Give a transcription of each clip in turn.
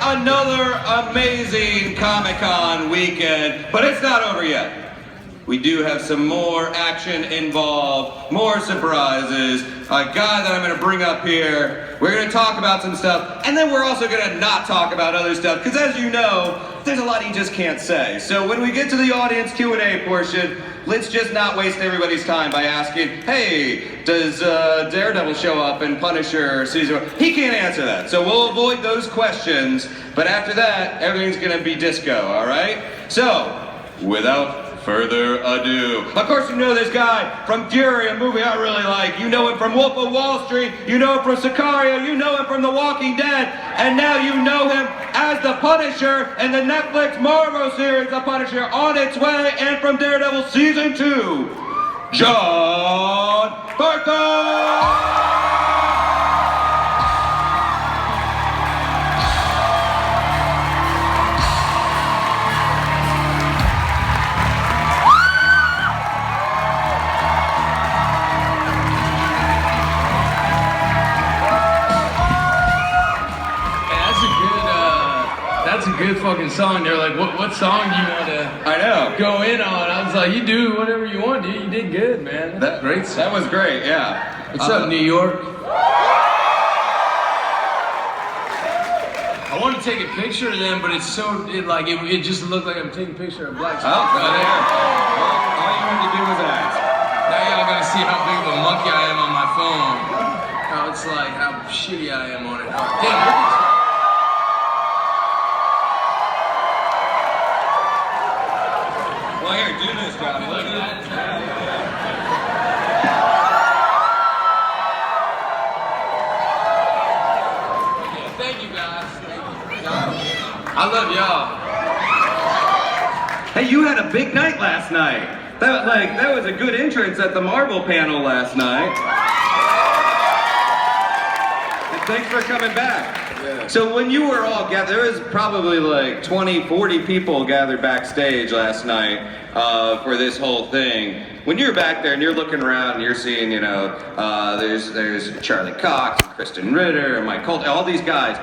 another amazing Comic-Con weekend, but it's not over yet. We do have some more action involved, more surprises, a guy that I'm going to bring up here. We're going to talk about some stuff, and then we're also going to not talk about other stuff, because as you know, there's a lot you just can't say. So when we get to the audience Q&A portion, let's just not waste everybody's time by asking, hey, does Daredevil show up in Punisher season 1? He can't answer that, so we'll avoid those questions, but after that, everything's going to be disco, all right? So, without further ado. Of course, you know this guy from Fury, a movie I really like. You know him from Wolf of Wall Street. You know him from Sicario. You know him from The Walking Dead. And now you know him as the Punisher in the Netflix Marvel series, The Punisher, on its way, and from Daredevil Season 2, John Burko! That's a good fucking song. They're like, what song do you want to go in on? I was like, you do whatever you want, dude. You did good, man. That's great song. That was great, yeah. What's up, New York? I want to take a picture of them, but it's so, it just looked like I'm taking a picture of black stuff. Oh, there. All you had to do was ask. Now y'all gotta see how big of a monkey I am on my phone. How it's like, how shitty I am on it. Oh, damn, look at you. Well, here, do this, Johnny. Look at that. Yeah, thank you, guys. Thank you. I love y'all. Hey, you had a big night last night. That was a good entrance at the Marvel panel last night. And thanks for coming back. Yeah. So when you were all gathered, there was probably like 20, 40 people gathered backstage last night for this whole thing. When you're back there and you're looking around and you're seeing, you know, there's Charlie Cox, Kristen Ritter, and Mike Colt, all these guys.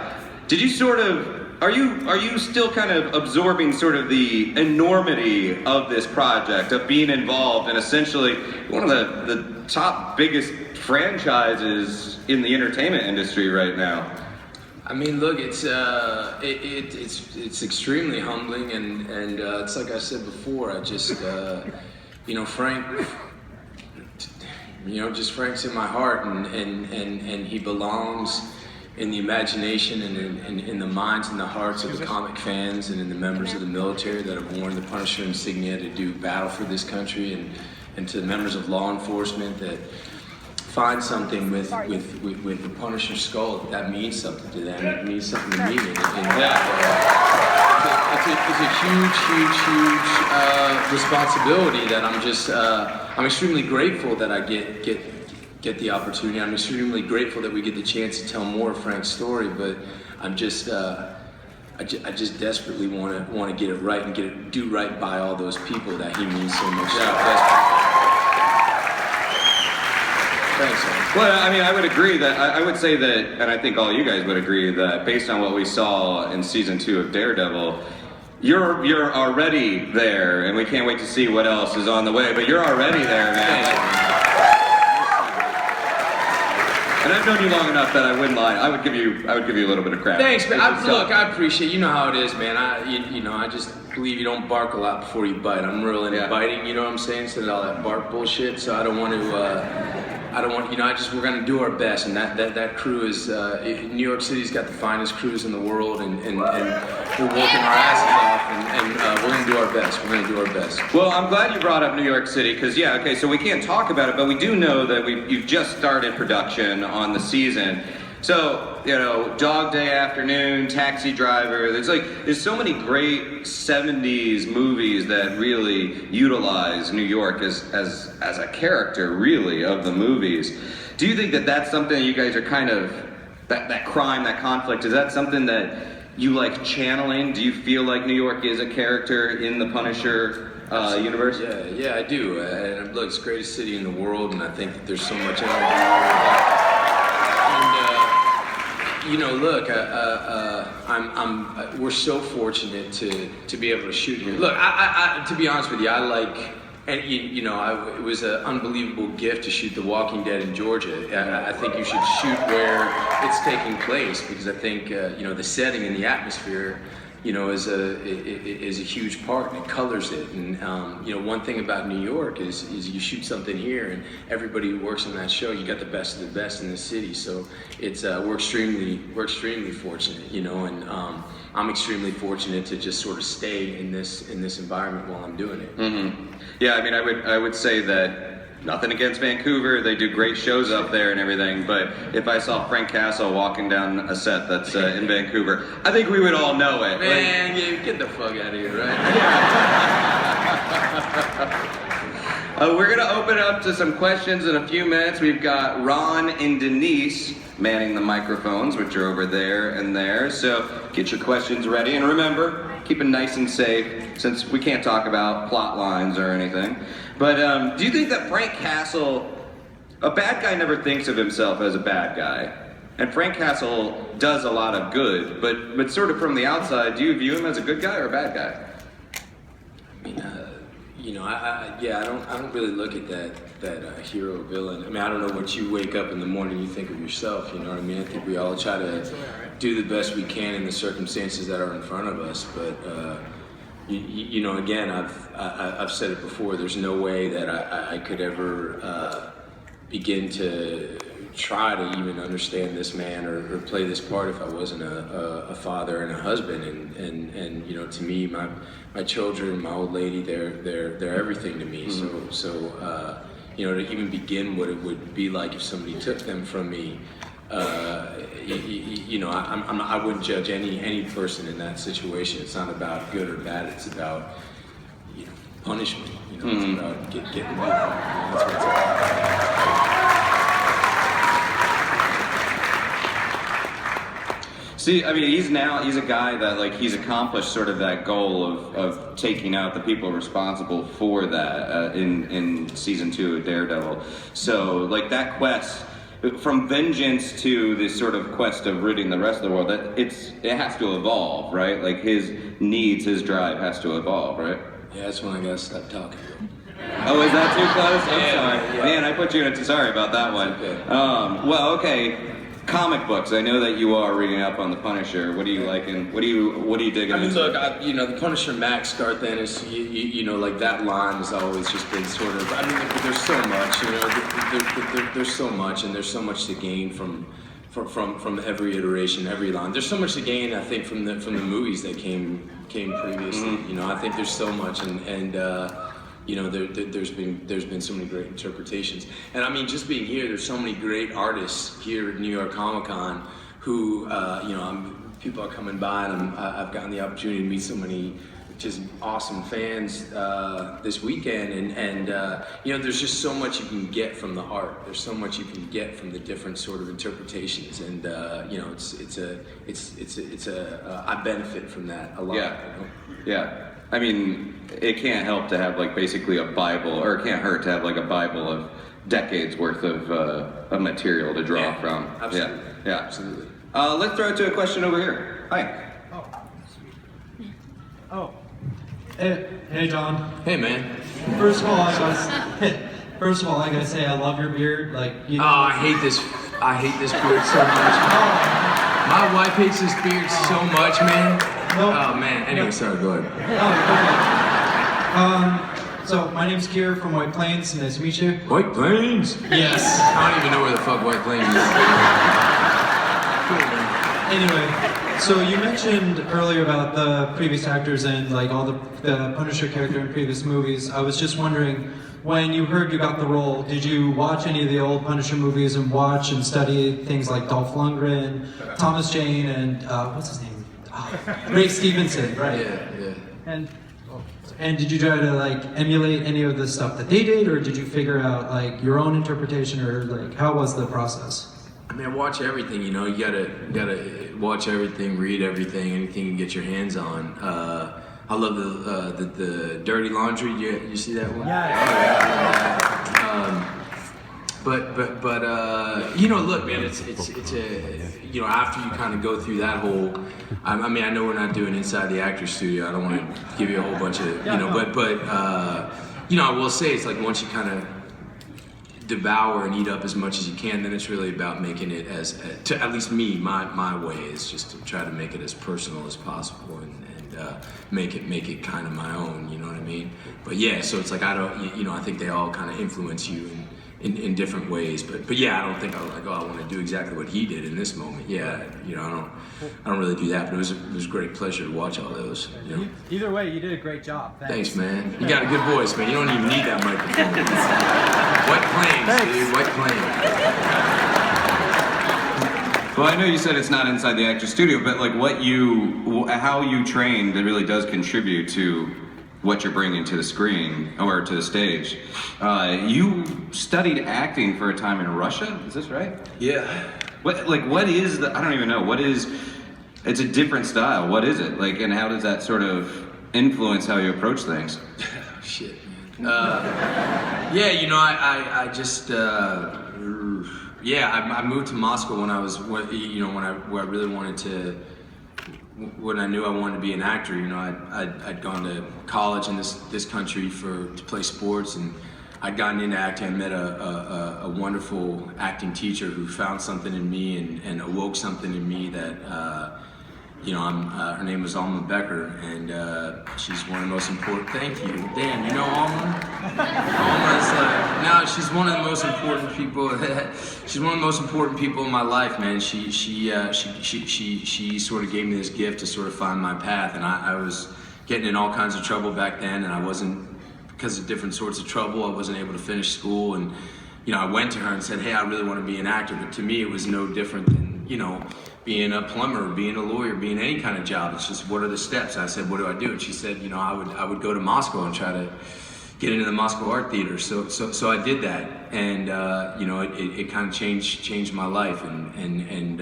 Did you sort of, are you still kind of absorbing sort of the enormity of this project, of being involved in essentially one of the top biggest franchises in the entertainment industry right now? I mean, look, it's extremely humbling, and it's like I said before. I just, you know, Frank, you know, just Frank's in my heart, and he belongs in the imagination and in the minds and the hearts of the comic fans and in the members of the military that have worn the Punisher insignia to do battle for this country, and to the members of law enforcement that find something with the Punisher skull that means something to them. It means something to me. It's a huge responsibility that I'm extremely grateful that I get the opportunity. I'm extremely grateful that we get the chance to tell more of Frank's story. But I'm just I just desperately want to get it right and do right by all those people that he means so much. Thanks, man. Well, I mean, I would agree that, I would say that, and I think all you guys would agree that based on what we saw in season 2 of Daredevil, you're already there, and we can't wait to see what else is on the way, but you're already there, man. And I've known you long enough that I wouldn't lie. I would give you a little bit of crap. Thanks, man. Look, I appreciate, you know how it is, man. I just believe you don't bark a lot before you bite. I'm real into biting, you know what I'm saying? Instead of all that bark bullshit, so I don't want, you know, we're gonna do our best, and that crew is, New York City's got the finest crews in the world, and we're working our asses off, and we're gonna do our best. We're gonna do our best. Well, I'm glad you brought up New York City, because okay, so we can't talk about it, but we do know that you've just started production on the season. So, you know, Dog Day Afternoon, Taxi Driver, there's so many great 70s movies that really utilize New York as a character, really, of the movies. Do you think that that's something that you guys are kind of, that crime, that conflict, is that something that you like channeling? Do you feel like New York is a character in the Punisher universe? Yeah, I do. And look, it's the greatest city in the world, and I think that there's so much energy. You know, look, we're so fortunate to be able to shoot here. Look, to be honest with you, I like, and it was an unbelievable gift to shoot The Walking Dead in Georgia. I think you should shoot where it's taking place, because I think the setting and the atmosphere, is a huge part, and it colors it. And one thing about New York is you shoot something here, and everybody who works on that show, you got the best of the best in the city. So it's we're extremely fortunate, and I'm extremely fortunate to just sort of stay in this environment while I'm doing it. Mm-hmm. Yeah, I mean, I would say that. Nothing against Vancouver, they do great shows up there and everything, but if I saw Frank Castle walking down a set that's in Vancouver, I think we would all know it. Man, get the fuck out of here, right? We're going to open it up to some questions in a few minutes. We've got Ron and Denise manning the microphones, which are over there and there, so get your questions ready, and remember, keep it nice and safe, since we can't talk about plot lines or anything. But do you think that Frank Castle, a bad guy never thinks of himself as a bad guy, and Frank Castle does a lot of good, but sort of from the outside, do you view him as a good guy or a bad guy? I don't really look at that hero villain. I mean, I don't know what you wake up in the morning you think of yourself. You know what I mean? I think we all try to do the best we can in the circumstances that are in front of us. But again, I've said it before. There's no way that I could ever begin to try to even understand this man or play this part if I wasn't a father and a husband. And to me, my children, my old lady, they're everything to me. Mm-hmm. So to even begin what it would be like if somebody took them from me, I wouldn't judge any person in that situation. It's not about good or bad. It's about punishment. It's about getting rid. That's what it's about. See, I mean, he's a guy that, he's accomplished sort of that goal of taking out the people responsible for that in season 2 of Daredevil. So, that quest, from vengeance to this sort of quest of ridding the rest of the world, it has to evolve, right? His needs, his drive has to evolve, right? Yeah, that's when I gotta stop talking. Oh, is that too close? I'm sorry. Yeah. Man, I put you in sorry about that one. Okay. Okay. Comic books. I know that you are reading up on the Punisher. What are you liking? What are you digging? I mean, into? look, the Punisher Max Garth Ennis, that line has always just been sort of. I mean, there's so much. There's so much, and there's so much to gain from every iteration, every line. There's so much to gain, I think, from the movies that came previously. Mm-hmm. I think there's so much, and there's been so many great interpretations. And I mean, just being here, there's so many great artists here at New York Comic Con who, people are coming by, and I've gotten the opportunity to meet so many just awesome fans this weekend. And there's just so much you can get from the art. There's so much you can get from the different sort of interpretations. And, I benefit from that a lot. Yeah. Yeah. I mean, it can't help to have basically a Bible, or it can't hurt to have a Bible of decades worth of material to draw from. Absolutely. Yeah. Absolutely. Let's throw it to a question over here. Hi. Oh. Hey, John. Hey, man. First of all, I gotta say I love your beard. I hate this beard so much. My wife hates this beard so much, man. No. Oh man. Anyway, sorry. Go ahead. So my name's Kier from White Plains. Nice to meet you. White Plains? Yes. I don't even know where the fuck White Plains is. Anyway, so you mentioned earlier about the previous actors and all the Punisher character in previous movies. I was just wondering, when you heard you got the role, did you watch any of the old Punisher movies and watch and study things like Dolph Lundgren, Thomas Jane, and what's his name? Ray Stevenson, right? Yeah. And did you try to emulate any of the stuff that they did, or did you figure out your own interpretation, or how was the process? I mean, I watch everything. You gotta watch everything, read everything, anything you can get your hands on. I love the Dirty Laundry. You see that one? Yeah. you know, look, man, it's a, you know, after you kind of go through that whole, I mean, I know we're not doing Inside the Actors Studio. I don't want to give you a whole bunch of, you know, but you know, I will say it's like once you kind of devour and eat up as much as you can, then it's really about making it as, to at least me, my way is just to try to make it as personal as possible and make it kind of my own, you know what I mean? But yeah, so it's like I don't, you know, I think they all kind of influence you in different ways, but yeah, I don't think I was like, oh, I want to do exactly what he did in this moment. Yeah, you know, I don't really do that, but it was a great pleasure to watch all those. You know? Either way, you did a great job. Thanks, man. You got a good voice, man. You don't even need that microphone. White Plains, dude. White Plains. Well, I know you said it's not inside the actor studio, but like how you trained, it really does contribute to what you're bringing to the screen or to the stage. You studied acting for a time in Russia, is this right? Yeah. What is the, I don't even know, it's a different style, what is it? Like, and how does that sort of influence how you approach things? Shit. Yeah, you know, I just, yeah, I moved to Moscow when I was, you know, where I really wanted to, when I knew I wanted to be an actor. You know, I'd gone to college in this country to play sports, and I'd gotten into acting. I met a wonderful acting teacher who found something in me and awoke something in me that, you know, her name was Alma Becker, and she's one of the most important. Thank you, Dan. You know Alma? Alma's no, she's one of the most important people. She's one of the most important people in my life, man. She sort of gave me this gift to sort of find my path, and I was getting in all kinds of trouble back then, and I wasn't, because of different sorts of trouble, I wasn't able to finish school, and you know, I went to her and said, hey, I really want to be an actor, but to me it was no different than, you know, being a plumber, being a lawyer, being any kind of job. It's just, what are the steps? I said, what do I do? And she said, you know, I would go to Moscow and try to get into the Moscow Art Theater. So I did that, and you know, it kind of changed my life and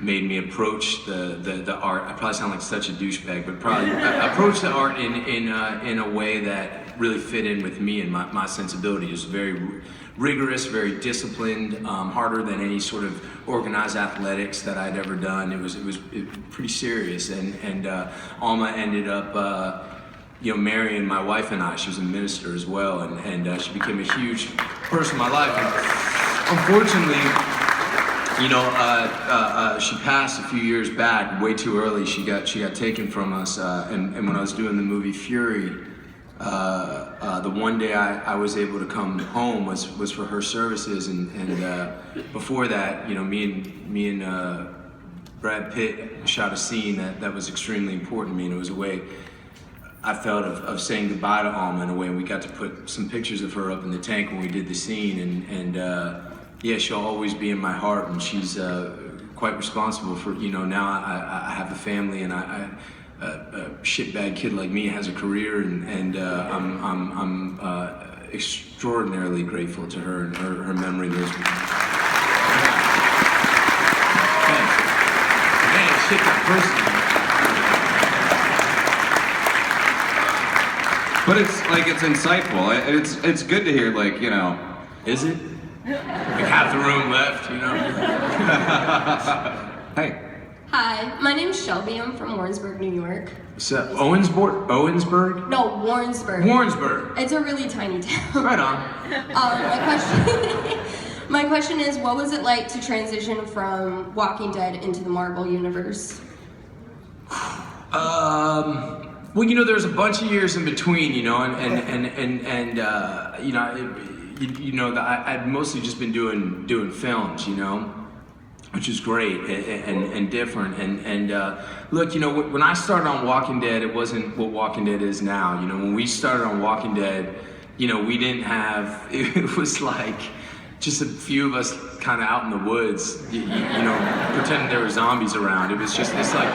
made me approach the art. I probably sound like such a douchebag, but probably approach the art in a way that really fit in with me and my sensibility. It was very rigorous, very disciplined, harder than any sort of organized athletics that I'd ever done. It was pretty serious, and Alma ended up you know, marrying my wife and I. She was a minister as well, and she became a huge person in my life. And unfortunately, you know, she passed a few years back, way too early. She got taken from us, and when I was doing the movie Fury, the one day I was able to come home was for her services, and before that, you know, me and Brad Pitt shot a scene that was extremely important to me, and it was a way I felt of saying goodbye to Alma in a way, and we got to put some pictures of her up in the tank when we did the scene, and yeah, she'll always be in my heart, and she's quite responsible for, you know, now I have a family, and a shitbag kid like me has a career, and I'm extraordinarily grateful to her, and her memory lives with me. Thanks. Man, shit got personal. But it's insightful. It's good to hear, like, you know. Is it? Like half the room left, you know? Hey. Hi, my name's Shelby. I'm from Warrensburg, New York. What's up? Owensburg? No, Warrensburg. Warrensburg. It's a really tiny town. Right on. My question is, what was it like to transition from Walking Dead into the Marvel universe? Well, you know, there's a bunch of years in between, you know, and you know, you know, I'd mostly just been doing films, you know, which is great and different. And look, you know, when I started on Walking Dead, it wasn't what Walking Dead is now. You know, when we started on Walking Dead, you know, we didn't have, it was like just a few of us kind of out in the woods, you know, pretending there were zombies around. It was just this like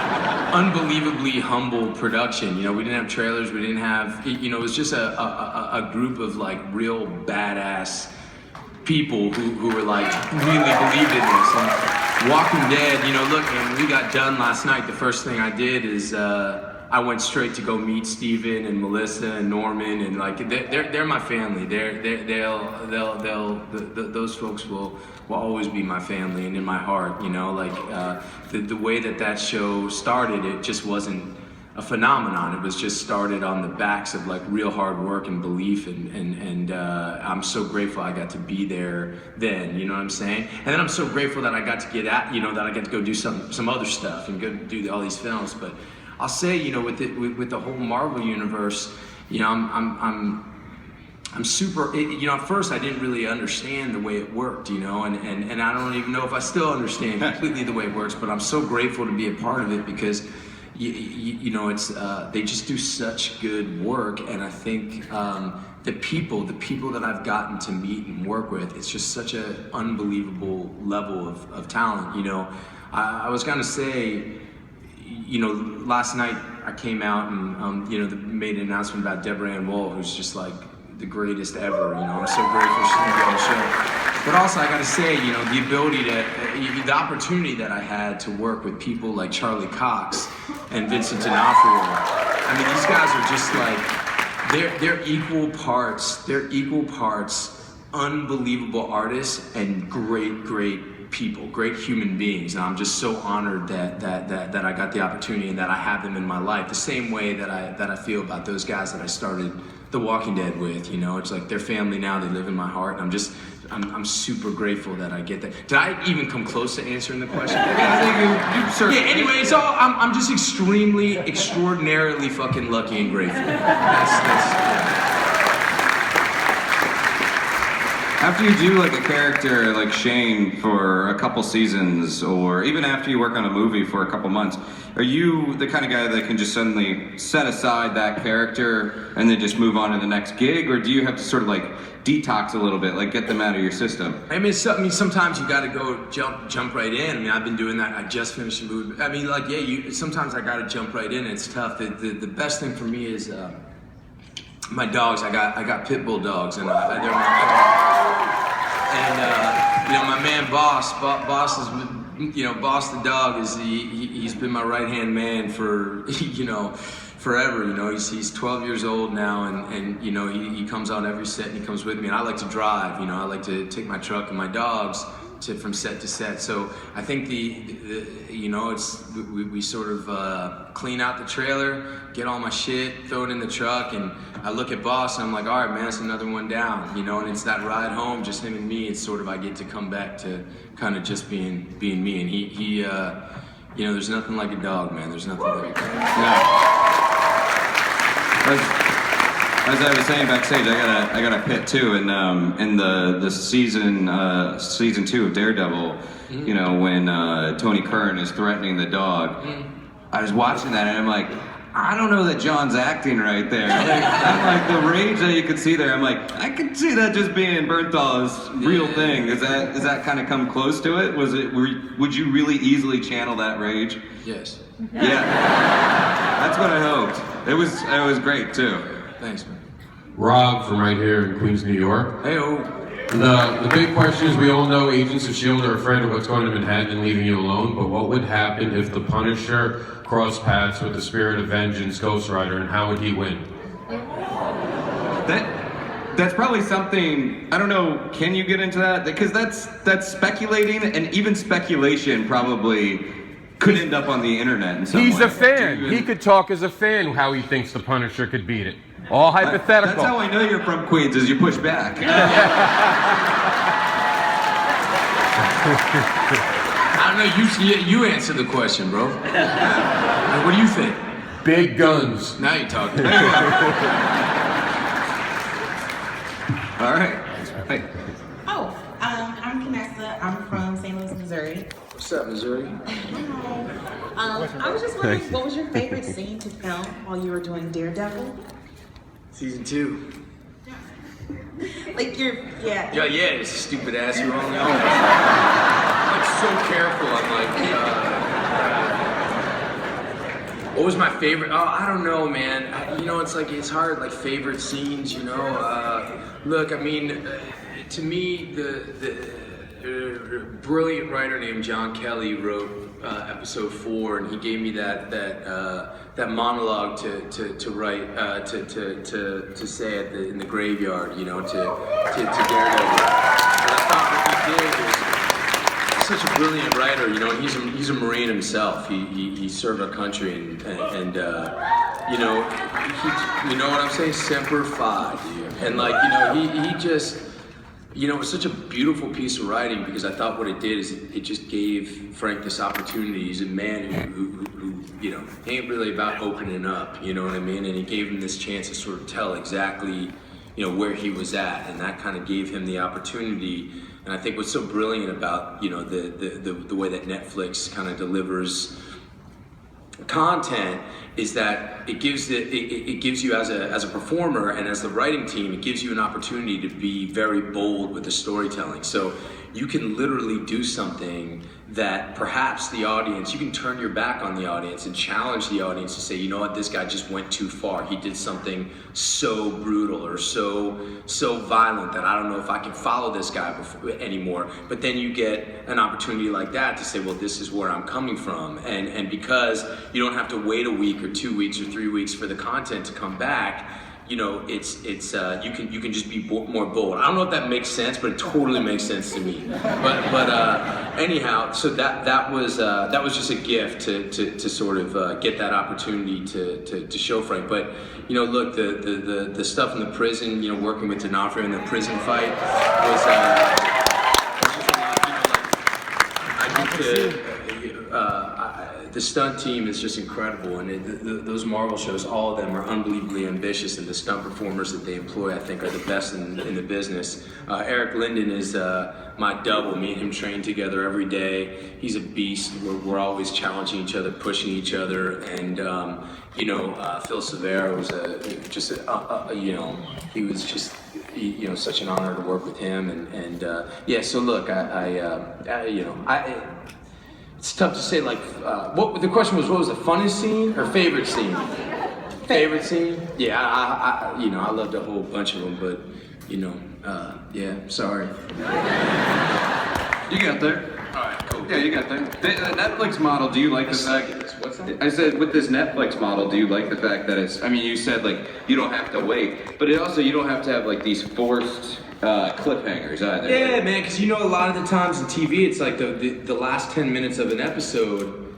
unbelievably humble production. You know, we didn't have trailers, we didn't have, you know, it was just a group of like real badass people who were like really believed in this. And Walking Dead, you know, look, man, when we got done last night, the first thing I did is I went straight to go meet Steven and Melissa and Norman, and like they're my family. Those folks will always be my family and in my heart. You know, like the way that show started, it just wasn't a phenomenon. It was just started on the backs of like real hard work and belief, and I'm so grateful I got to be there then, you know what I'm saying? And then I'm so grateful that I got to that I got to go do some other stuff and go do all these films. But I'll say, you know, with the whole Marvel universe, you know, I'm super, you know, at first I didn't really understand the way it worked, you know, and I don't even know if I still understand completely the way it works, but I'm so grateful to be a part of it because you know, it's they just do such good work, and I think the people that I've gotten to meet and work with, it's just such an unbelievable level of talent. You know, I was gonna say, you know, last night I came out and you know, made an announcement about Deborah Ann Woll, who's just like the greatest ever. You know, I'm so grateful she's gonna be on the show. But also, I gotta say, you know, the ability the opportunity that I had to work with people like Charlie Cox and Vincent D'Onofrio. I mean, these guys are just like, they're equal parts unbelievable artists and great people, great human beings. And I'm just so honored that I got the opportunity and that I have them in my life. The same way that I feel about those guys that I started The Walking Dead with, you know, it's like they're family now, they live in my heart, and I'm super grateful that I get that. Did I even come close to answering the question? I think you certainly. Yeah, anyway, it's all, I'm just extraordinarily fucking lucky and grateful. After you do like a character like Shane for a couple seasons, or even after you work on a movie for a couple months, are you the kind of guy that can just suddenly set aside that character and then just move on to the next gig, or do you have to sort of like detox a little bit, like get them out of your system? I mean, sometimes you got to go jump right in. I mean, I've been doing that. I just finished a movie. I mean, like, yeah, sometimes I got to jump right in. It's tough. The best thing for me is my dogs. I got pit bull dogs, and they're you know, my man Boss is, you know, Boss the dog is he's been my right hand man for you know, forever. You know, he's 12 years old now, and you know, he comes on every set and he comes with me, and I like to drive. You know, I like to take my truck and my dogs from set to set. So I think you know, it's we sort of clean out the trailer, get all my shit, throw it in the truck, and I look at Boss and I'm like, all right, man, it's another one down. You know, and it's that ride home, just him and me. It's sort of, I get to come back to kind of just being me, and he you know, there's nothing like a dog, man. There's nothing like a dog. Yeah. As I was saying backstage, I got a pit too, and in the season 2 of Daredevil, you know, when Tony Kern is threatening the dog, I was watching that and I'm like, I don't know that John's acting right there. I'm like, the rage that you could see there, I'm like, I could see that just being Bernthal's real thing. Is that kind of come close to it? Would you really easily channel that rage? Yes. Yeah. That's what I hoped. It was great too. Thanks, man. Rob from right here in Queens, New York. Hey-o. The big question is, we all know agents of S.H.I.E.L.D. are afraid of what's going to Manhattan and leaving you alone, but what would happen if the Punisher crossed paths with the Spirit of Vengeance, Ghost Rider, and how would he win? That's probably something, I don't know, can you get into that? Because that's speculating, and even speculation probably could end up on the internet in some He's way. a fan. He could talk as a fan how he thinks the Punisher could beat it. All hypothetical. That's how I know you're from Queens, is you push back. I don't know, you answer the question, bro. What do you think? Big guns. Now you're talking. All right. Hey. Oh, I'm Vanessa. I'm from St. Louis, Missouri. What's up, Missouri? I was just wondering, what was your favorite scene to film while you were doing Daredevil? Season 2. Like yeah. Yeah, it's a stupid ass. You're only on. I'm like so careful. I'm like, what was my favorite? Oh, I don't know, man. You know, it's like, it's hard, like favorite scenes, you know. Look, I mean, to me, brilliant writer named John Kelly wrote episode 4, and he gave me that monologue to write to say in the graveyard, you know, to Daredevil. And I thought what he did was such a brilliant writer, you know. And he's a Marine himself. He served our country, and you know, you know what I'm saying? Semper Fi, dude. And like, you know, he just. You know, it was such a beautiful piece of writing because I thought what it did is it just gave Frank this opportunity. He's a man who you know, ain't really about opening up, you know what I mean? And he gave him this chance to sort of tell exactly, you know, where he was at, and that kind of gave him the opportunity. And I think what's so brilliant about, you know, the way that Netflix kind of delivers content is that it gives you as a performer and as the writing team, it gives you an opportunity to be very bold with the storytelling. So you can literally do something that perhaps the audience, you can turn your back on the audience and challenge the audience to say, you know what, this guy just went too far. He did something so brutal or so violent that I don't know if I can follow this guy anymore. But then you get an opportunity like that to say, well, this is where I'm coming from. And because you don't have to wait a week or 2 weeks or 3 weeks for the content to come back, you know, it's you can just be more bold. I don't know if that makes sense, but it totally makes sense to me. But anyhow, so that was just a gift to sort of get that opportunity to show Frank. But you know, look, the stuff in the prison, you know, working with D'Onofrio in the prison fight was just a lot, you know, like I get to. The stunt team is just incredible, and those Marvel shows, all of them are unbelievably ambitious, and the stunt performers that they employ, I think, are the best in the business. Eric Linden is my double. Me and him train together every day. He's a beast. We're always challenging each other, pushing each other, and you know, Phil Severa was you know, he was just, you know, such an honor to work with him, and yeah. So look, you know, it's tough to say, like, what the question was, what was the funnest scene or favorite scene? Favorite scene? Yeah, I you know, I loved a whole bunch of them, but, you know, yeah, sorry. You got there. All right, cool. Yeah, you got there. The Netflix model, do you like the fact... What's that? I said, with this Netflix model, do you like the fact that it's... I mean, you said, like, you don't have to wait, but it also, you don't have to have, like, these forced... cliffhangers either. Yeah, man, because you know, a lot of the times in TV, it's like the last 10 minutes of an episode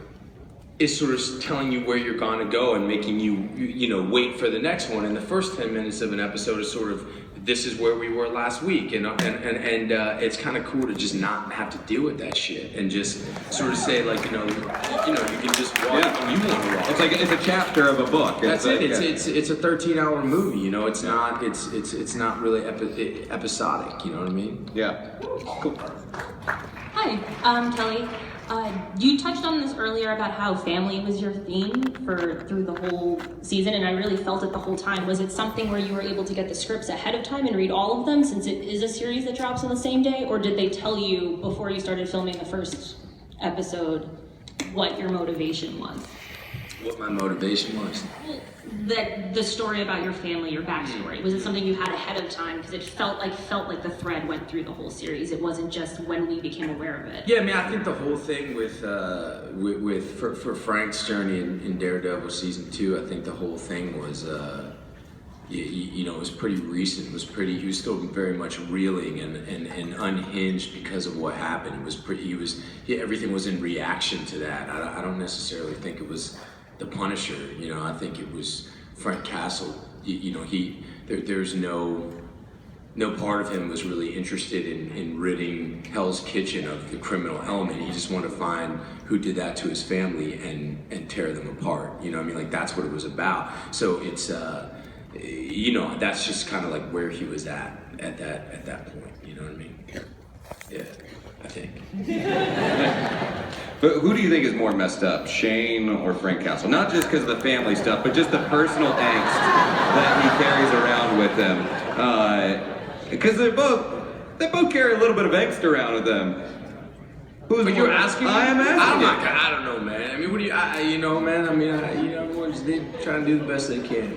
is sort of telling you where you're going to go and making you know, wait for the next one. And the first 10 minutes of an episode is sort of, this is where we were last week, and it's kind of cool to just not have to deal with that shit and just sort of say, like, you know, you can just watch when you want to watch. It's like it's a chapter of a book. That's like, it. It's a 13-hour movie. You know, it's not really episodic. You know what I mean? Yeah. Cool. Hi, Kelly. You touched on this earlier about how family was your theme through the whole season, and I really felt it the whole time. Was it something where you were able to get the scripts ahead of time and read all of them, since it is a series that drops on the same day, or did they tell you before you started filming the first episode what your motivation was? What my motivation was? The story about your family, your backstory. Was it something you had ahead of time? Because it felt like the thread went through the whole series. It wasn't just when we became aware of it. Yeah, I mean, I think the whole thing for Frank's journey in Daredevil season 2, I think the whole thing was, you know, it was pretty recent. He was still very much reeling and unhinged because of what happened. Everything was in reaction to that. I don't necessarily think it was the Punisher, you know. I think it was Frank Castle. You know, there's no part of him was really interested in ridding Hell's Kitchen of the criminal element. He just wanted to find who did that to his family and tear them apart. You know what I mean? Like, that's what it was about. So it's you know, that's just kind of like where he was at that point. You know what I mean? Yeah, I think. But who do you think is more messed up, Shane or Frank Castle? Not just because of the family stuff, but just the personal angst that he carries around with him. Because they both carry a little bit of angst around with them. But you're asking me? I am asking you. I don't know, man. I mean, what do you, you know, man? I mean, you know, everyone's trying to do the best they can.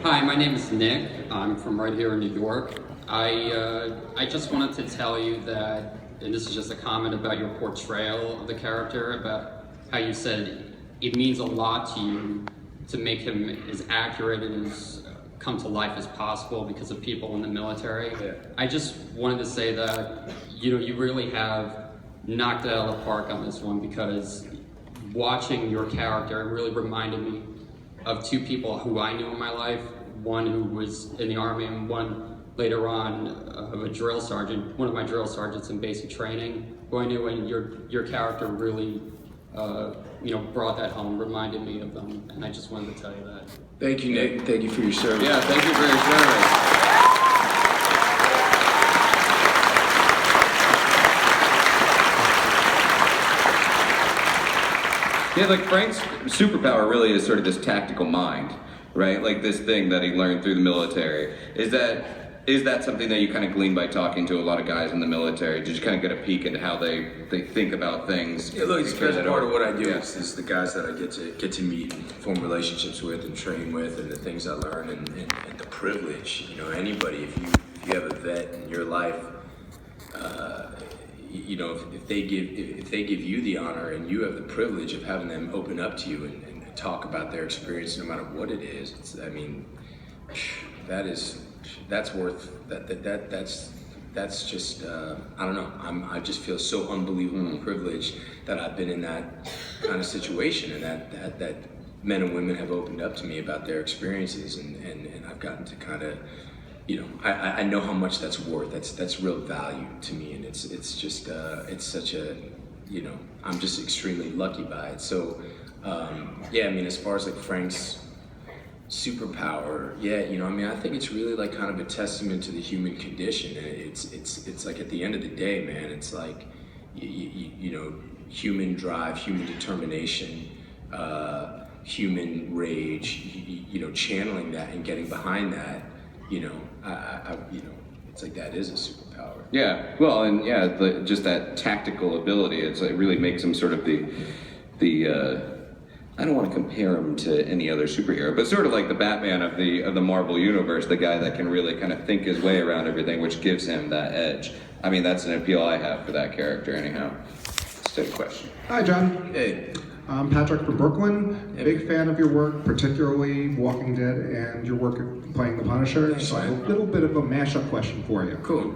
Hi, my name is Nick. I'm from right here in New York. I just wanted to tell you that, and this is just a comment about your portrayal of the character, about how you said it means a lot to you to make him as accurate and as come to life as possible because of people in the military. Yeah. I just wanted to say that, you really have knocked it out of the park on this one, because watching your character really reminded me of two people who I knew in my life, one who was in the Army and one later on of a drill sergeant, one of my drill sergeants in basic training, who I knew, and your character really brought that home, reminded me of them, and I just wanted to tell you that. Thank you, Nick. Thank you for your service. Yeah, thank you for your service. Yeah, like Frank's superpower really is sort of this tactical mind, right? Like this thing that he learned through the military. Is that something that you kind of glean by talking to a lot of guys in the military? Did you kind of get a peek into how they think about things? Yeah, look, it's part of what I do Yeah. is the guys that I get to meet and form relationships with and train with, and the things I learn and the privilege. Anybody, if you have a vet in your life, if they give you the honor and you have the privilege of having them open up to you and talk about their experience, no matter what it is, that's just I don't know. I just feel so unbelievably privileged that I've been in that kind of situation, and that men and women have opened up to me about their experiences, and I've gotten to kind of, I know how much that's worth. That's real value to me, and it's just it's such a, I'm just extremely lucky by it. So as far as like Frank's superpower, I think it's really like kind of a testament to the human condition. It's like at the end of the day, man, it's like human drive, human determination, human rage, channeling that and getting behind that, it's like that is a superpower. Yeah, well, and just that tactical ability. It really makes him sort of the I don't want to compare him to any other superhero, but sort of like the Batman of the Marvel universe, the guy that can really kind of think his way around everything, which gives him that edge. I mean, that's an appeal I have for that character, anyhow. Still a question. Hi, John. Hey. I'm Patrick from Brooklyn. Big fan of your work, particularly Walking Dead and your work at playing the Punisher. So I have a little bit of a mashup question for you. Cool.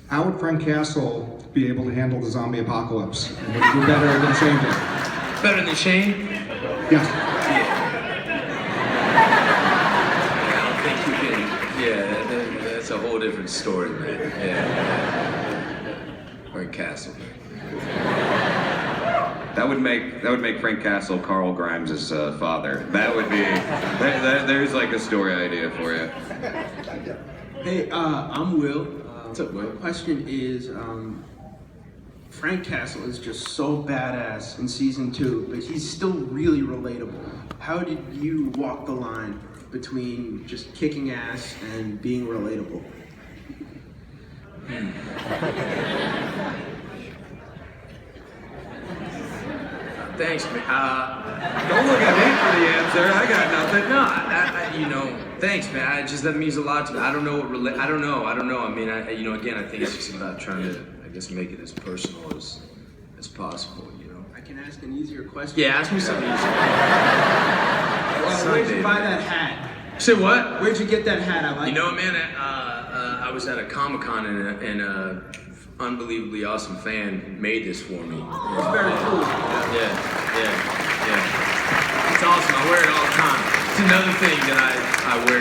How would Frank Castle be able to handle the zombie apocalypse? And would he do better than Shane did? Better than Shane? Yes. I don't think you can. That's a whole different story, man. Yeah. Frank Castle. That would make Frank Castle Carl Grimes' father. That would be. There's like a story idea for you. Hey, I'm Will. What's up, Will? My question is, Frank Castle is just so badass in season 2, but he's still really relatable. How did you walk the line between just kicking ass and being relatable? Thanks, man. Don't look at me for the answer. I got nothing. No, thanks, man. That means a lot to me. I don't know what I don't know. I mean, again, I think it's just about trying to, I guess, make it as personal as possible. I can ask an easier question. Yeah, ask me something easier. Where'd you buy that hat? Say what? Where'd you get that hat? I like Man, I was at a Comic-Con and a unbelievably awesome fan made this for me. It's very cool. Yeah. It's awesome. I wear it all the time. It's another thing that I wear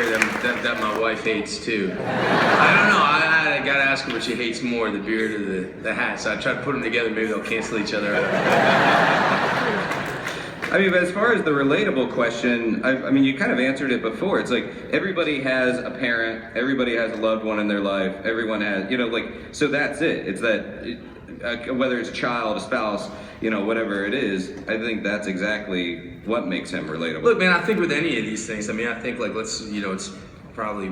that my wife hates too. I don't know. I gotta ask her what she hates more, the beard or the hat. So I try to put them together. Maybe they'll cancel each other out. I mean, but as far as the relatable question, I mean, you kind of answered it before. It's like everybody has a parent, everybody has a loved one in their life, everyone has, so that's it. It's that, whether it's a child, a spouse, whatever it is, I think that's exactly what makes him relatable. Look, man, I think with any of these things, I think it's probably,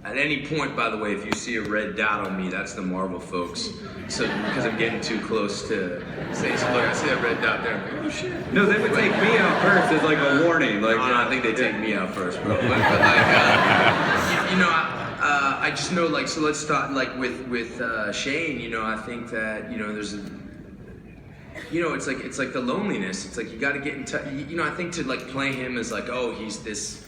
At any point, by the way, if you see a red dot on me, that's the Marvel folks. So, because I'm getting too close to say, so look, I see that red dot there. I'm like, oh shit. No, they would take me out first as like a warning. Like, No, I think they take me out first, bro. But like, I just know, like, so let's start, like, with Shane, you know, I think that, you know, there's a, you know, it's like the loneliness. It's like you got to get in touch. You know, I think to like play him as like, oh, he's this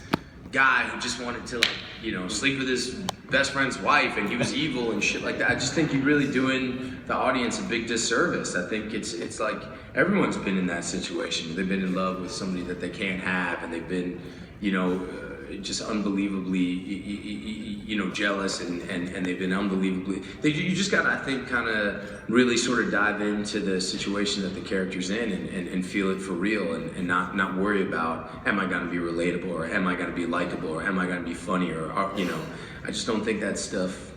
guy who just wanted to like, you know, sleep with his best friend's wife and he was evil and shit like that. I just think you're really doing the audience a big disservice. I think it's like everyone's been in that situation. They've been in love with somebody that they can't have, and they've been, you know, just unbelievably, you know, jealous, and they've been unbelievably. You just gotta, I think, kind of really sort of dive into the situation that the character's in and feel it for real, and not worry about, am I gonna be relatable, or am I gonna be likable, or am I gonna be funny, or you know, I just don't think that stuff.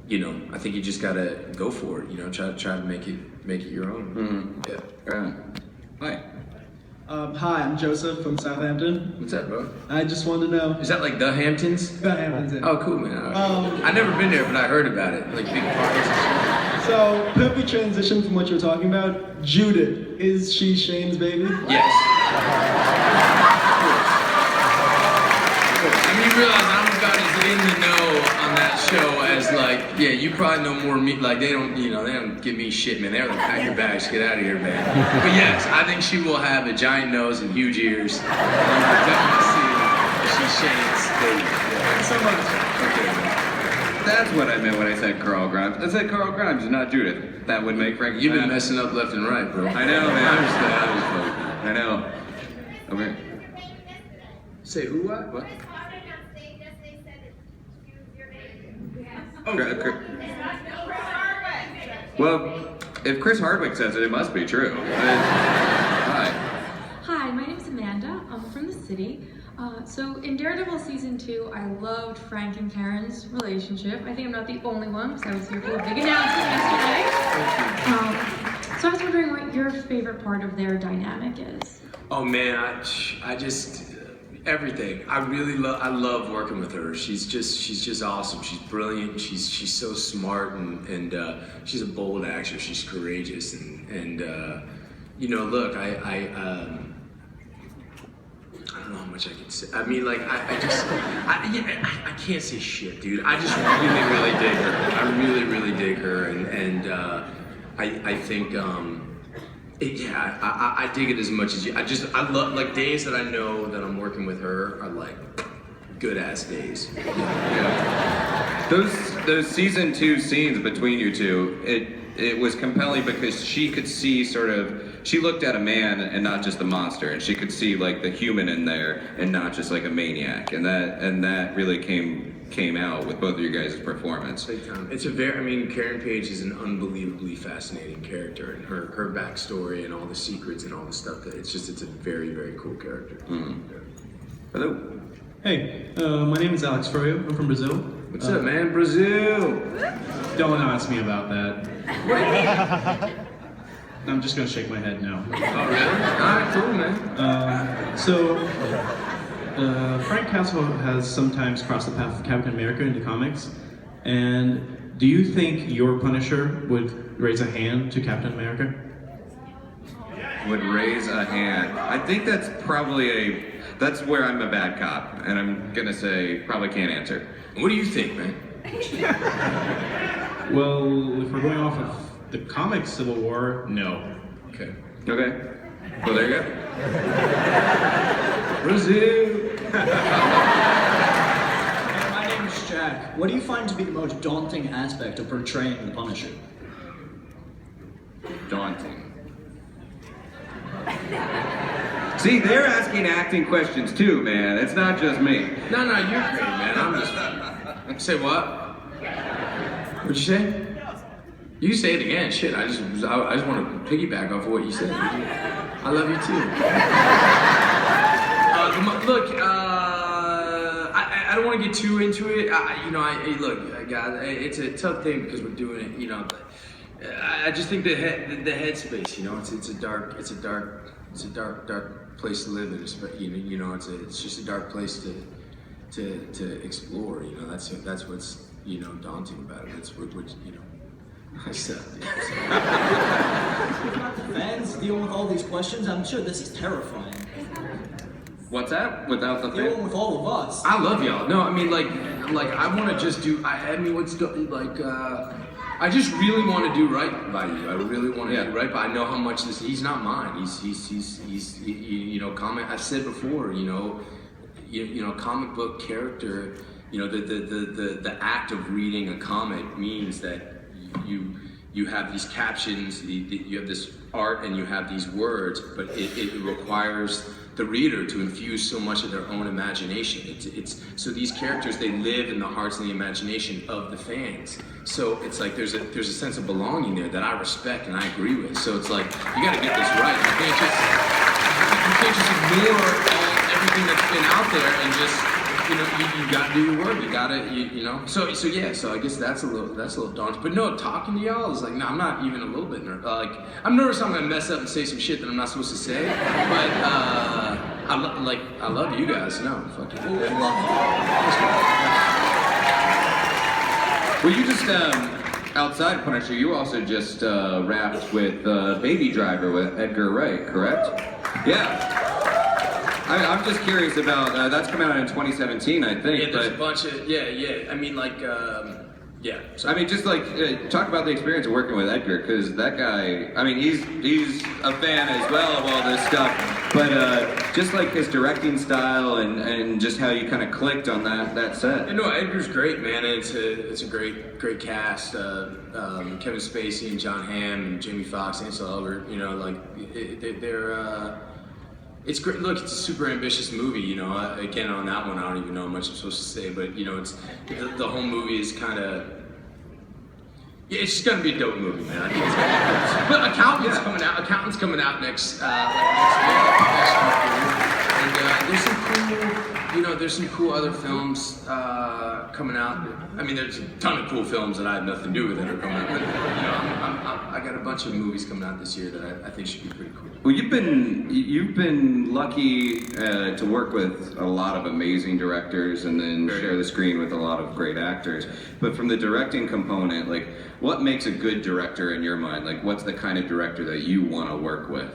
You know, I think you just gotta go for it. You know, try to make it your own. Yeah. Hi. Hi, I'm Joseph from Southampton. What's up, bro? I just wanted to know. Is that like the Hamptons? The Hamptons. Yeah. Oh, cool, man. I've never been there, but I heard about it. Like big parties and shit. So, perfect transition from what you were talking about. Judith, is she Shane's baby? Yes. I mean, you realize I'm about as in the know on that show as like, yeah, you probably know more than me. Like they don't give me shit, man. They're like, pack your bags, get out of here, man. But yes, I think she will have a giant nose and huge ears. And you can definitely see that she's Shane's baby. Thanks so much. Okay, man. That's what I meant when I said Carl Grimes. I said Carl Grimes, not Judith. That would make Frank. You've been messing up left and right, bro. I know, man. I understand. I know. Okay. Say who? What? Well, if Chris Hardwick says it, it must be true. Hi. Hi, my name is Amanda. I'm from the city. So in Daredevil Season 2, I loved Frank and Karen's relationship. I think I'm not the only one, because I was here for the big announcement yesterday. So I was wondering what your favorite part of their dynamic is. Oh man, I just everything. I love working with her. She's just awesome. She's brilliant. She's so smart, and she's a bold actress. She's courageous, and you know, look, I don't know how much I can say. I mean, like, I can't say shit, dude. I just really dig her. I really dig her, and I think, I dig it as much as you. I love, like, days that I know that I'm working with her are, like, good-ass days. Yeah. Those season 2 scenes between you two, it was compelling because she could see she looked at a man and not just the monster, and she could see like the human in there and not just like a maniac, and that really came out with both of you guys' performance. It's Karen Page is an unbelievably fascinating character, and her backstory and all the secrets and all the stuff that it's a very, very cool character. Mm. Hello. Hey, my name is Alex Froyo. I'm from Brazil. What's up, man? Brazil! Don't ask me about that. I'm just gonna shake my head no. Oh, really? Alright, cool, man. Frank Castle has sometimes crossed the path of Captain America in the comics. And do you think your Punisher would raise a hand to Captain America? Would raise a hand. I think that's probably that's where I'm a bad cop, and I'm gonna say probably can't answer. What do you think, man? Well, if we're going off of the comic Civil War, no. Okay. Okay. Well, there you go. Brazil! My name is Jack. What do you find to be the most daunting aspect of portraying the Punisher? Daunting. See, they're asking acting questions too, man. It's not just me. No, you're great, man. I'm just... Say what? What'd you say? You can say it again. Shit, I just want to piggyback off of what you said. I love you too. Look, I don't want to get too into it. Look, guys, it's a tough thing because we're doing it, you know. But I just think the headspace, you know, it's a dark place to live in. It's just a dark place to explore. You know, that's what's daunting about it. It's which I said. Fans dealing with all these questions. I'm sure this is terrifying. What's that? Without the Dealing with all of us. I love y'all. No, I mean like I want to just do. I just really want to do right by you. I really want to do right, but I know how much this. He's not mine. He's comic. I said before, comic book character. The act of reading a comic means that you have these captions, you have this art, and you have these words, but it requires the reader to infuse so much of their own imagination. So these characters, they live in the hearts and the imagination of the fans. So it's like there's a sense of belonging there that I respect and I agree with. So it's like you got to get this right. You can't just ignore everything that's been out there and just. You got to do your work. You got to, So I guess that's a little daunting. But no, talking to y'all is like, no, I'm not even a little bit nervous. I'm nervous I'm gonna mess up and say some shit that I'm not supposed to say. But I love you guys. No, fuck it. Well, you just outside Punisher, you also just rapped with Baby Driver with Edgar Wright, correct? Yeah. I'm just curious about that's coming out in 2017, I think. Yeah, there's a bunch of I mean, yeah. So, I mean, just talk about the experience of working with Edgar, because that guy. I mean, he's a fan as well of all this stuff, but just like his directing style and just how you kind of clicked on that set. No, Edgar's great, man. It's a great cast. Kevin Spacey and John Hamm and Jamie Foxx and Ansel Elgort. They're. It's great. Look, it's a super ambitious movie. Again, on that one, I don't even know how much I'm supposed to say, but it's the whole movie is kind of. Yeah, it's just gonna be a dope movie, man. I think it's gonna be dope. But Accountant's coming out next year. And there's some cool other films coming out. I mean, there's a ton of cool films that I have nothing to do with that are coming out. But I got a bunch of movies coming out this year that I think should be pretty cool. Well, you've been lucky to work with a lot of amazing directors and then share the screen with a lot of great actors. But from the directing component, what makes a good director in your mind? What's the kind of director that you want to work with?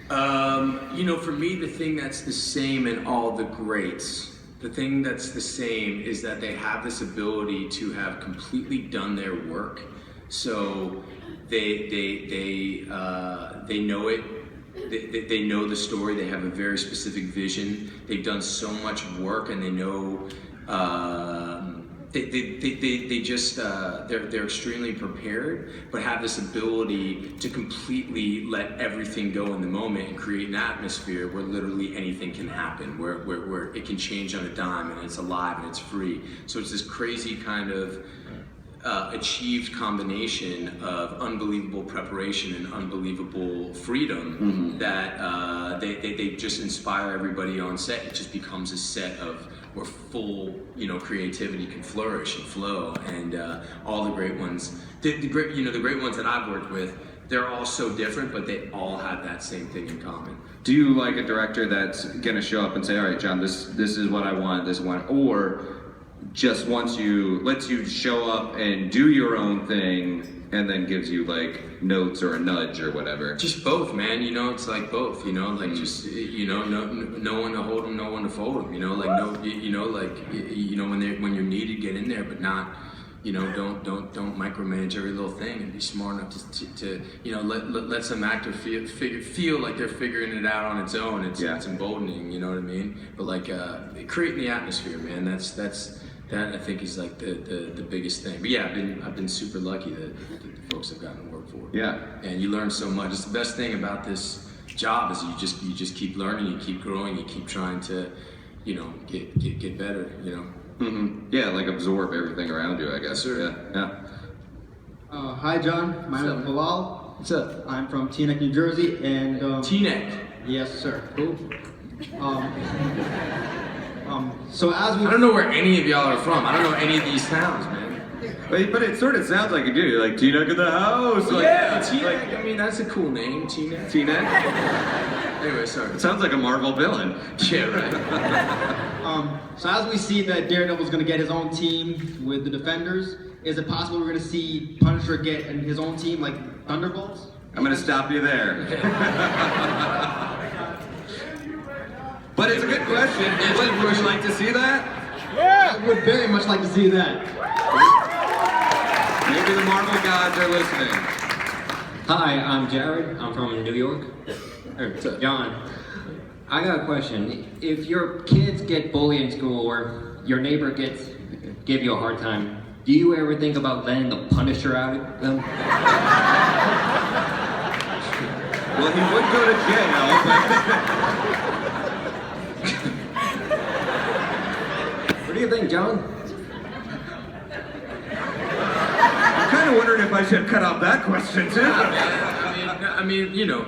For me, the thing that's the same in all the greats, the thing that's the same is that they have this ability to have completely done their work. So they know it. They know the story. They have a very specific vision. They've done so much work, and they know. They're extremely prepared, but have this ability to completely let everything go in the moment and create an atmosphere where literally anything can happen, where it can change on a dime and it's alive and it's free. So it's this crazy kind of achieved combination of unbelievable preparation and unbelievable freedom that they just inspire everybody on set. It just becomes a set of where full, creativity can flourish and flow, and all the great ones, the great ones that I've worked with, they're all so different, but they all have that same thing in common. Do you like a director that's gonna show up and say, all right, John, this is what I want, or just lets you show up and do your own thing and then gives you notes or a nudge or whatever? Just both, man. It's like both. No one to hold them, no one to fold them. When you're needed, get in there, but not. Don't micromanage every little thing, and be smart enough to let some actor feel like they're figuring it out on its own. It's emboldening. You know what I mean? But creating the atmosphere, man. That I think is the biggest thing. But yeah, I've been super lucky that the folks have gotten to work for. Yeah. And you learn so much. It's the best thing about this job is you just keep learning, you keep growing, you keep trying to, get better. Mm-hmm. Yeah, absorb everything around you, I guess. Yes, sir. Yeah. Hi, John. My name is Bilal. What's up? I'm from Teaneck, New Jersey, and Teaneck. Yes, sir. Cool. So as we I don't know where any of y'all are from. I don't know any of these towns, man. But it sort of sounds like you do. Like Teaneck in the house. Yeah, Teaneck. I mean, that's a cool name, Teaneck. Teaneck. Anyway, sorry. It sounds like a Marvel villain. Yeah, right. So as we see that Daredevil's going to get his own team with the Defenders, is it possible we're going to see Punisher get his own team like Thunderbolts? I'm gonna stop you there. But it's a good question. Would you like to see that? Yeah! I would very much like to see that. Maybe the Marvel gods are listening. Hi, I'm Jared. I'm from New York. John. I got a question. If your kids get bullied in school or your neighbor give you a hard time, do you ever think about letting the Punisher out of them? Well, he would go to jail, What do you think, John? I'm kind of wondering if I should cut out that question too. I mean, you know.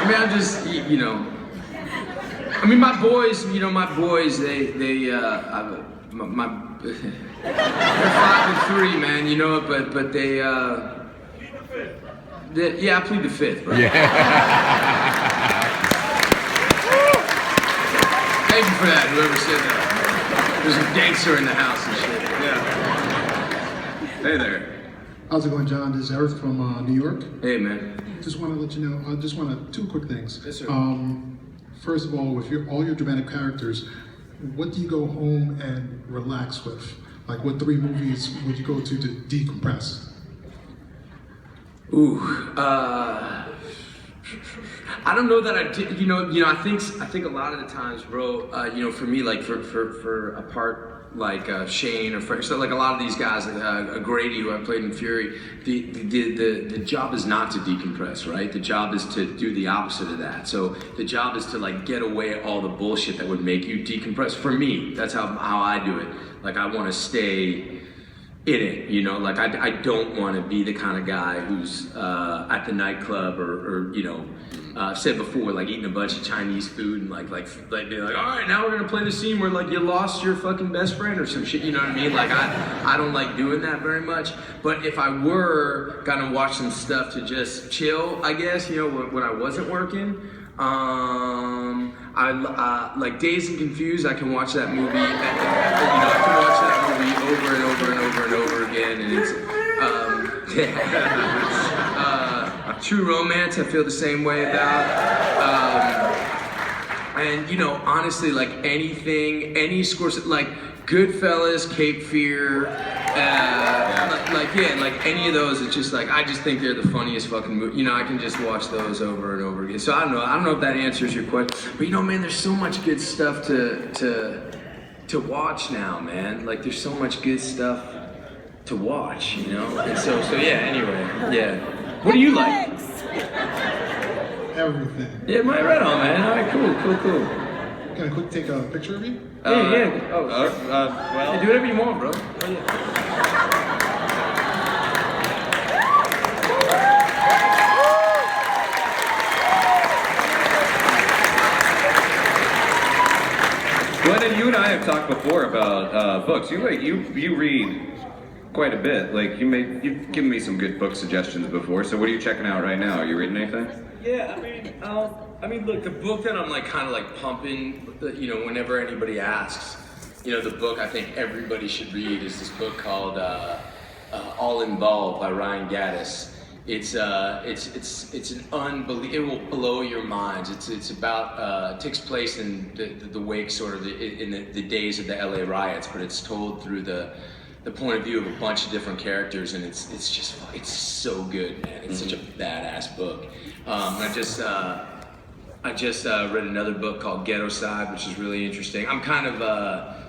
I'm just, you know. I mean, my boys, they they're 5 and 3, man, you know, but they yeah, I plead the 5th, bro. Yeah. Thank you for that, whoever said that. There's a gangster in the house and shit. Yeah. Hey there. How's it going, John? This is Eric from New York. Hey, man. Just want to let you know, just want two quick things. Yes, sir. First of all, with all your dramatic characters, what do you go home and relax with? Like, what 3 movies would you go to decompress? Ooh, I don't know that I did. You know. I think a lot of the times, bro. You know, for me, like for a part like Shane or Frank, so like a lot of these guys, Grady, who I played in Fury, the job is not to decompress, right? The job is to do the opposite of that. So the job is to like get away all the bullshit that would make you decompress. For me, that's how I do it. Like I want to stay in it, you know, like I don't want to be the kind of guy who's at the nightclub or you know, I've said before, like eating a bunch of Chinese food and like they're like, all right, now we're gonna play the scene where like you lost your fucking best friend or some shit, you know what I mean? Like I don't like doing that very much. But if I were gonna watch some stuff to just chill, I guess, you know, when I wasn't working, I like Dazed and Confused. I can watch that movie. You know, I can watch that movie over and over and over and over again, and it's True Romance. I feel the same way about. And you know, honestly, like anything, any scores, like Goodfellas, Cape Fear, like any of those, it's just like, I just think they're the funniest fucking movie. You know, I can just watch those over and over again. So I don't know if that answers your question, but you know, man, there's so much good stuff to watch now, man. Like there's so much good stuff to watch, you know? And so yeah, anyway, yeah. What do you like? Everything. Yeah, right on, man. All right, cool. Can I quick take a picture of you? Yeah. Oh, well, do whatever you want, bro. Oh, yeah. Glennon, you and I have talked before about books. You read quite a bit. Like you've given me some good book suggestions before. So what are you checking out right now? Are you reading anything? Yeah, I mean, look, the book that I'm like kind of like pumping, you know, whenever anybody asks, you know, the book I think everybody should read is this book called All Involved by Ryan Gaddis. It's an unbelievable. It will blow your minds. It's about it takes place in the wake, sort of in the days of the LA riots, but it's told through the point of view of a bunch of different characters, and it's so good, man. It's such a badass book. I just read another book called Ghetto Side, which is really interesting. I'm kind of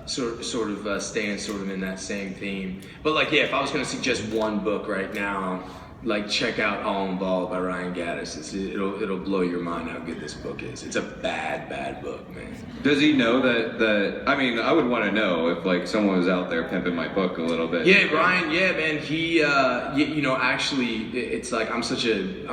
sort of staying sort of in that same theme. But like, yeah, if I was going to suggest one book right now, like check out All Involved by Ryan Gaddis. It'll blow your mind how good this book is. It's a bad book, man. Does he know that? I mean, I would want to know if like someone was out there pimping my book a little bit. Yeah, Ryan. Yeah, man. He, you know, actually, it's like I'm such a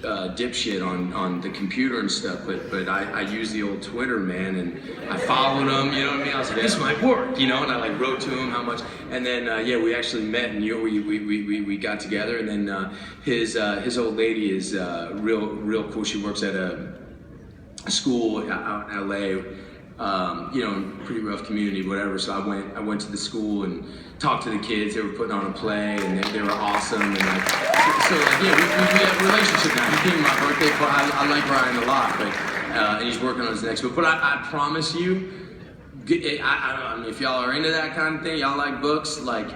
dipshit on the computer and stuff, but I use the old Twitter, man, and I followed him, you know what I mean? I was like, this might work, you know, and I like wrote to him how much, and then yeah, we actually met, and you know, we got together, and then his old lady is real cool. She works at a school out in LA, you know, pretty rough community, whatever. So I went to the school and talked to the kids. They were putting on a play, and they were awesome. And like, so like, yeah, we have a relationship now. He came to my birthday party. I like Ryan a lot, but and he's working on his next book. But I promise you, I mean, if y'all are into that kind of thing, y'all like books, like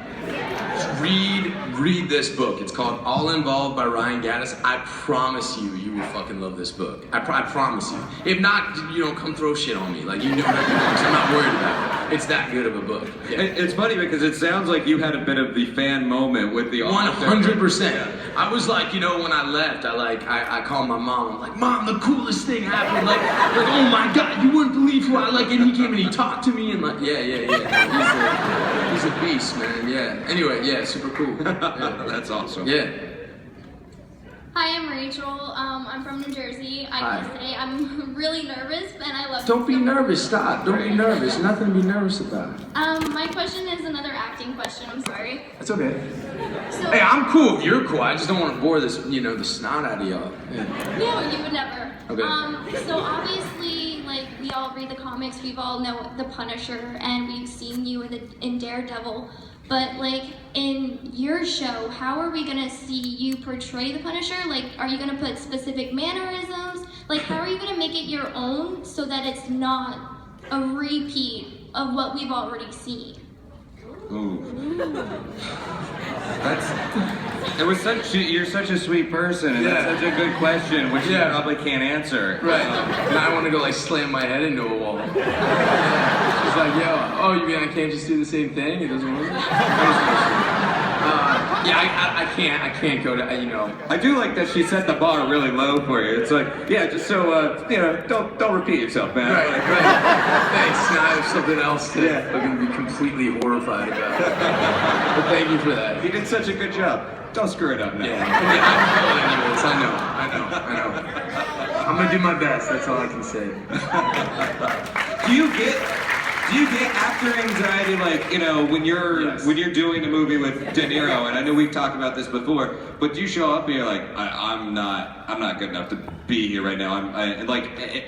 read this book. It's called All Involved by Ryan Gaddis. I promise you, you will fucking love this book. I promise you. If not, you don't come throw shit on me. Like, you know what I mean? I'm not worried about it. It's that good of a book. Yeah. It's funny because it sounds like you had a bit of the fan moment with the author. 100%. I was like, you know, when I left, I called my mom. I'm like, Mom, the coolest thing happened. Like, oh my God, you wouldn't believe who I like. And he came and he talked to me and like, yeah. He's a beast, man. Yeah. Anyway, yeah, super cool. Yeah. That's awesome. Yeah. Hi, I'm Rachel. I'm from New Jersey. I can say I'm really nervous, and I love. Don't be nervous. Stop. Don't be nervous. Nothing to be nervous about. My question is another acting question. I'm sorry. That's okay. So, Hey, I'm cool if you're cool. I just don't want to bore this, you know, the snot out of y'all. Yeah. No, you would never. Okay. So obviously, like, we all read the comics. We've all know the Punisher, and we've seen you in Daredevil. But like in your show, how are we gonna see you portray the Punisher? Like, are you gonna put specific mannerisms? Like, how are you gonna make it your own so that it's not a repeat of what we've already seen? Ooh. You're such a sweet person, and that's such a good question, which you probably can't answer. Right. And I want to go like slam my head into a wall. She's like, yo, you mean I can't just do the same thing? It doesn't work? I can't go to, you know. I do like that she set the bar really low for you. It's like, yeah, just so, you know, don't repeat yourself, man. Right. Thanks. Now I have something else that I'm going to be completely horrified about. But thank you for that. You did such a good job. Don't screw it up now. Yeah, I know. I'm going to do my best. That's all I can say. Do you get actor anxiety, like, you know, when you're doing a movie with De Niro? And I know we've talked about this before, but do you show up and you're like, I'm not good enough to be here right now? I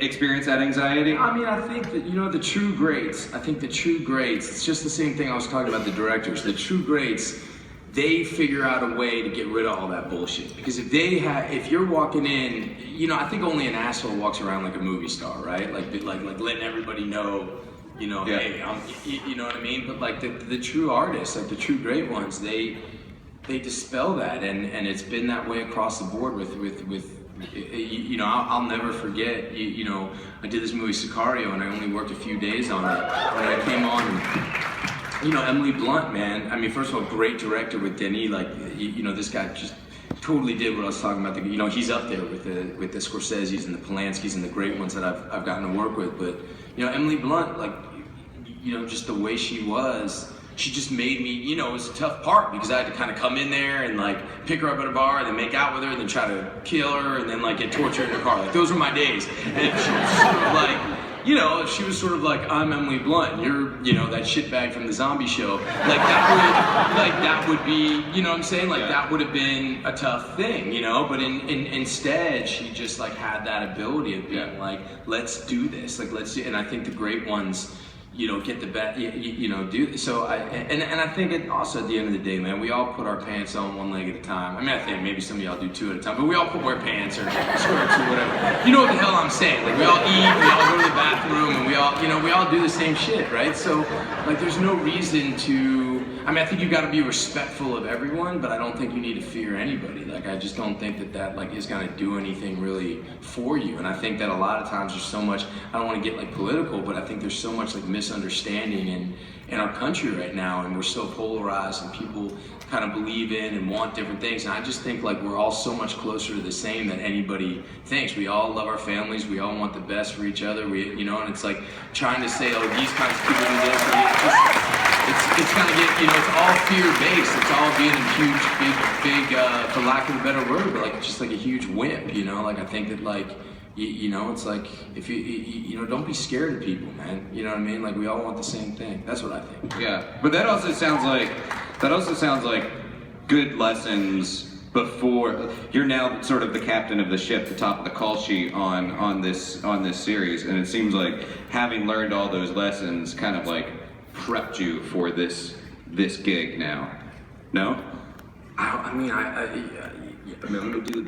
experience that anxiety? I mean, I think that, you know, the true greats, it's just the same thing I was talking about the directors. The true greats, they figure out a way to get rid of all that bullshit. Because if you're walking in, you know, I think only an asshole walks around like a movie star, right? Like letting everybody know, you know, hey, you know what I mean? But like the true artists, like the true great ones, they dispel that, and it's been that way across the board with you know, I'll never forget, you know, I did this movie Sicario, and I only worked a few days on it. When I came on, you know, Emily Blunt, man, I mean, first of all, great director with Denis, like, you know, this guy just totally did what I was talking about. You know, he's up there with the Scorseses and the Polanskis and the great ones that I've gotten to work with. But, you know, Emily Blunt, like, you know, just the way she was, she just made me, you know, it was a tough part because I had to kind of come in there and like pick her up at a bar and then make out with her and then try to kill her and then like get tortured in her car. Like, those were my days. And she was sort of like, you know, she was sort of like, I'm Emily Blunt, and you're, you know, that shitbag from the zombie show. That would be, you know what I'm saying? Like, that would have been a tough thing, you know? But instead, she just, like, had that ability of being like, let's do this. Like, let's do, and I think the great ones, you know, get the best, you know, do, so I think it also, at the end of the day, man, we all put our pants on one leg at a time. I mean, I think maybe some of y'all do two at a time, but we all wear pants or skirts or whatever. You know what the hell I'm saying? Like, we all eat, we all go to the bathroom, and we all, you know, we all do the same shit, right? So, like, there's no reason to, I mean, I think you've got to be respectful of everyone, but I don't think you need to fear anybody. Like, I just don't think that like is going to do anything really for you. And I think that a lot of times there's so much, I don't want to get like political, but I think there's so much like misunderstanding in our country right now, and we're so polarized, and people kind of believe in and want different things. And I just think like we're all so much closer to the same than anybody thinks. We all love our families. We all want the best for each other. We, you know, and it's like trying to say, oh, these kinds of people do this. It's gonna get, you know, it's all fear-based. It's all being a huge, big, for lack of a better word, but like just like a huge wimp, you know? Like I think that like, you know, it's like if you know, don't be scared of people, man. You know what I mean? Like we all want the same thing. That's what I think. Yeah, but that also sounds like good lessons before you're now sort of the captain of the ship, the top of the call sheet on this series, and it seems like having learned all those lessons kind of like prepped you for this gig now. No? I mean, I'm gonna do the best.